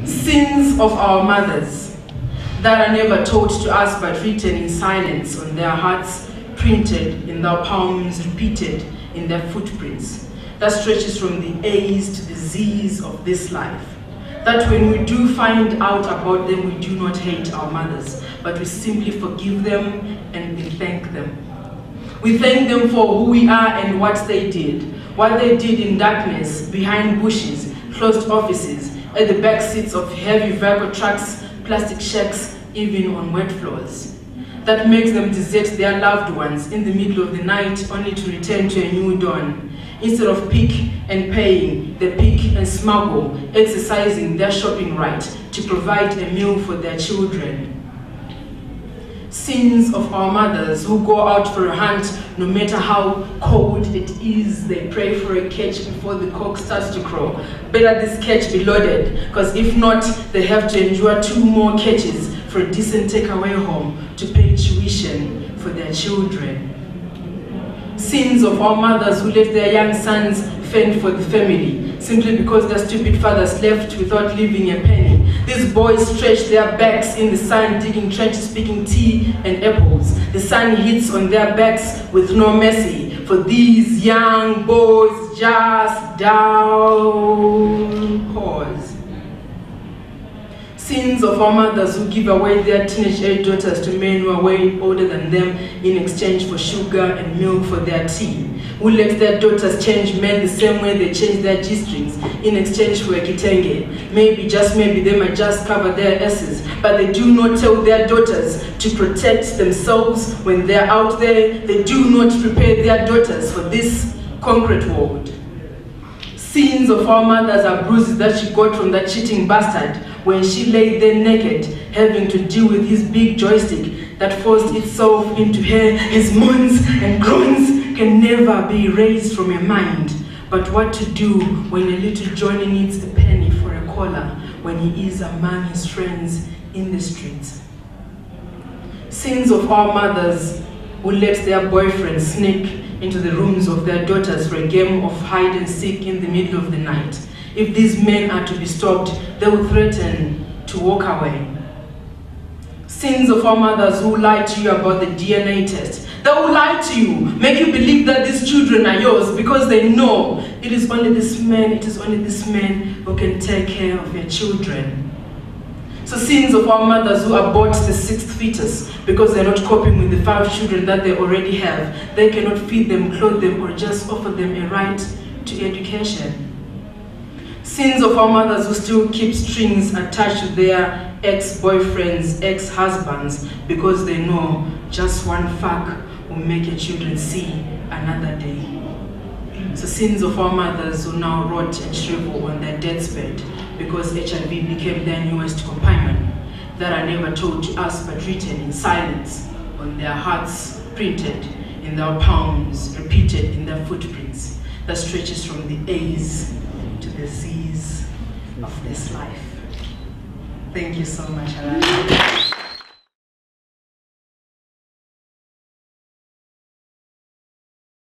Sins of our mothers that are never taught to us but written in silence on their hearts, printed in their palms, repeated in their footprints, that stretches from the A's to the Z's of this life. That when we do find out about them, we do not hate our mothers, but we simply forgive them and we thank them. We thank them for who we are and what they did in darkness, behind bushes, closed offices, at the back seats of heavy vehicle trucks, plastic shacks, even on wet floors. That makes them desert their loved ones in the middle of the night only to return to a new dawn. Instead of pick and paying, they pick and smuggle, exercising their shopping right to provide a meal for their children. Sins of our mothers who go out for a hunt, no matter how cold it is, they pray for a catch before the cock starts to crow. Better this catch be loaded, because if not, they have to endure 2 more catches for a decent takeaway home to pay tuition for their children. Sins of our mothers who let their young sons fend for the family, simply because their stupid fathers left without leaving a penny. These boys stretch their backs in the sun, digging trenches, picking tea and apples. The sun hits on their backs with no mercy, for these young boys just down. Pause. Sins of our mothers who give away their teenage-age daughters to men who are way older than them in exchange for sugar and milk for their tea. Who let their daughters change men the same way they change their G-strings in exchange for a kitenge. Maybe, just maybe, they might just cover their asses, but they do not tell their daughters to protect themselves when they're out there. They do not prepare their daughters for this concrete world. Sins of our mothers are bruises that she got from that cheating bastard when she lay there naked, having to deal with his big joystick that forced itself into her. His moans and groans can never be erased from your mind. But what to do when a little Johnny needs a penny for a collar when he is among his friends in the streets? Sins of our mothers who let their boyfriends sneak into the rooms of their daughters for a game of hide and seek in the middle of the night. If these men are to be stopped, they will threaten to walk away. Sins of our mothers who lie to you about the DNA test. They will lie to you, make you believe that these children are yours because they know it is only this man who can take care of your children. So sins of our mothers who abort the 6th fetus because they're not coping with the 5 children that they already have. They cannot feed them, clothe them, or just offer them a right to education. Sins of our mothers who still keep strings attached to their ex-boyfriends, ex-husbands, because they know just one fuck will make your children see another day. So sins of our mothers who now rot and shrivel on their deathbed because HIV became their newest companion, that are never told to us but written in silence on their hearts, printed in their palms, repeated in their footprints, that stretches from the A's to the Z's of this life. Thank you so much, Alana.